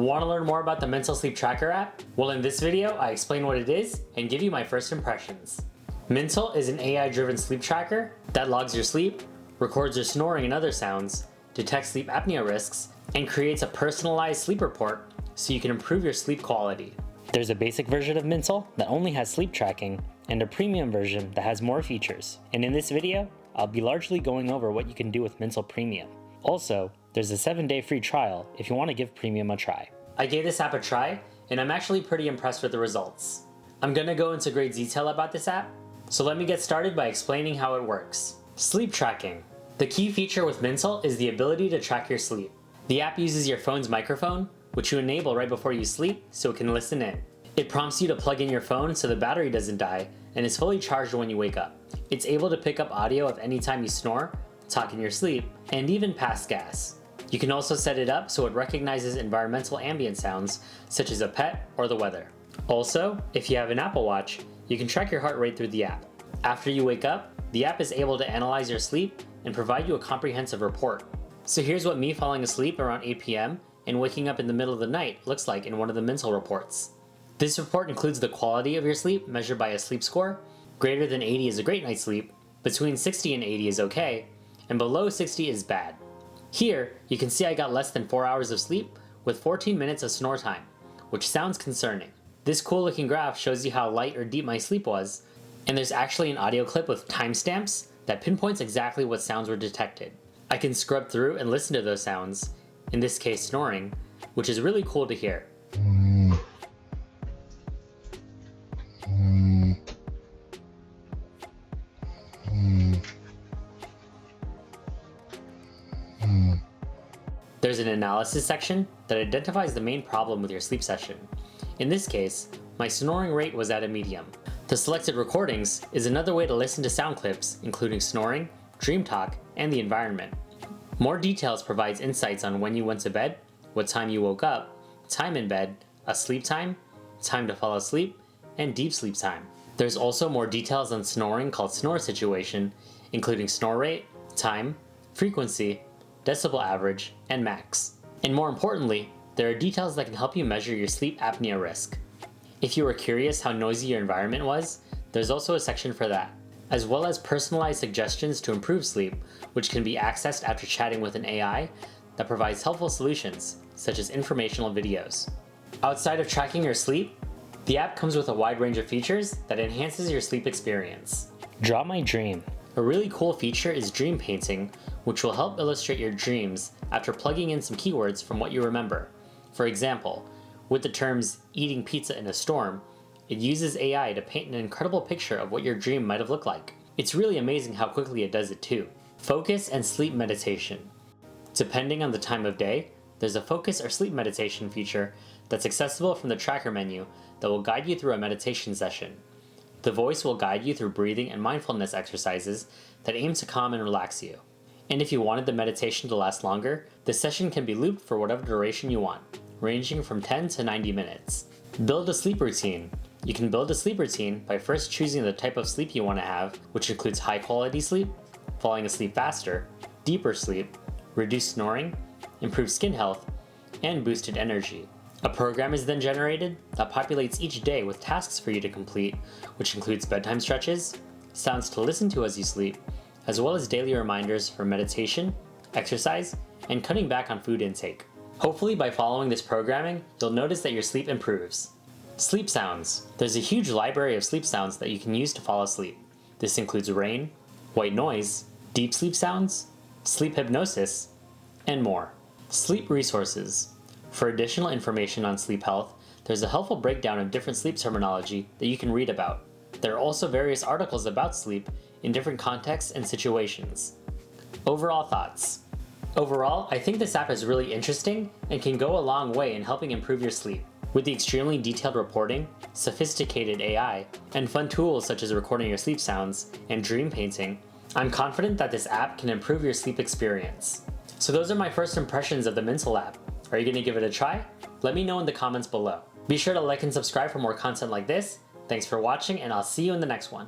Want to learn more about the Mintal Sleep Tracker app? Well, in this video, I explain what it is and give you my first impressions. Mintal is an AI-driven sleep tracker that logs your sleep, records your snoring and other sounds, detects sleep apnea risks, and creates a personalized sleep report so you can improve your sleep quality. There's a basic version of Mintal that only has sleep tracking and a premium version that has more features. And in this video, I'll be largely going over what you can do with Mintal Premium. Also, there's a 7-day free trial if you want to give Premium a try. I gave this app a try, and I'm actually pretty impressed with the results. I'm going to go into great detail about this app, so let me get started by explaining how it works. Sleep tracking. The key feature with Mintal is the ability to track your sleep. The app uses your phone's microphone, which you enable right before you sleep so it can listen in. It prompts you to plug in your phone so the battery doesn't die and is fully charged when you wake up. It's able to pick up audio of any time you snore, talk in your sleep, and even pass gas. You can also set it up so it recognizes environmental ambient sounds such as a pet or the weather. Also, if you have an Apple Watch, you can track your heart rate through the app. After you wake up, the app is able to analyze your sleep and provide you a comprehensive report. So here's what me falling asleep around 8 p.m. and waking up in the middle of the night looks like in one of the Mintal reports. This report includes the quality of your sleep measured by a sleep score. Greater than 80 is a great night's sleep, between 60 and 80 is okay, and below 60 is bad. Here, you can see I got less than 4 hours of sleep with 14 minutes of snore time, which sounds concerning. This cool looking graph shows you how light or deep my sleep was, and there's actually an audio clip with timestamps that pinpoints exactly what sounds were detected. I can scrub through and listen to those sounds, in this case snoring, which is really cool to hear. There's an analysis section that identifies the main problem with your sleep session. In this case, my snoring rate was at a medium. The selected recordings is another way to listen to sound clips, including snoring, dream talk, and the environment. More details provides insights on when you went to bed, what time you woke up, time in bed, a sleep time to fall asleep, and deep sleep time. There's also more details on snoring called snore situation, including snore rate, time, frequency, decibel average, and max. And more importantly, there are details that can help you measure your sleep apnea risk. If you were curious how noisy your environment was, there's also a section for that, as well as personalized suggestions to improve sleep, which can be accessed after chatting with an AI that provides helpful solutions, such as informational videos. Outside of tracking your sleep, the app comes with a wide range of features that enhances your sleep experience. Draw my dream. A really cool feature is dream painting, which will help illustrate your dreams after plugging in some keywords from what you remember. For example, with the terms eating pizza in a storm, it uses AI to paint an incredible picture of what your dream might have looked like. It's really amazing how quickly it does it too. Focus and sleep meditation. Depending on the time of day, there's a focus or sleep meditation feature that's accessible from the tracker menu that will guide you through a meditation session. The voice will guide you through breathing and mindfulness exercises that aim to calm and relax you. And if you wanted the meditation to last longer, the session can be looped for whatever duration you want, ranging from 10 to 90 minutes. Build a sleep routine. You can build a sleep routine by first choosing the type of sleep you want to have, which includes high quality sleep, falling asleep faster, deeper sleep, reduced snoring, improved skin health, and boosted energy. A program is then generated that populates each day with tasks for you to complete, which includes bedtime stretches, sounds to listen to as you sleep, as well as daily reminders for meditation, exercise, and cutting back on food intake. Hopefully by following this programming, you'll notice that your sleep improves. Sleep sounds. There's a huge library of sleep sounds that you can use to fall asleep. This includes rain, white noise, deep sleep sounds, sleep hypnosis, and more. Sleep resources. For additional information on sleep health, there's a helpful breakdown of different sleep terminology that you can read about. There are also various articles about sleep in different contexts and situations. Overall thoughts. Overall, I think this app is really interesting and can go a long way in helping improve your sleep. With the extremely detailed reporting, sophisticated AI, and fun tools such as recording your sleep sounds and dream painting, I'm confident that this app can improve your sleep experience. So those are my first impressions of the Mintal app. Are you going to give it a try? Let me know in the comments below. Be sure to like and subscribe for more content like this. Thanks for watching, and I'll see you in the next one.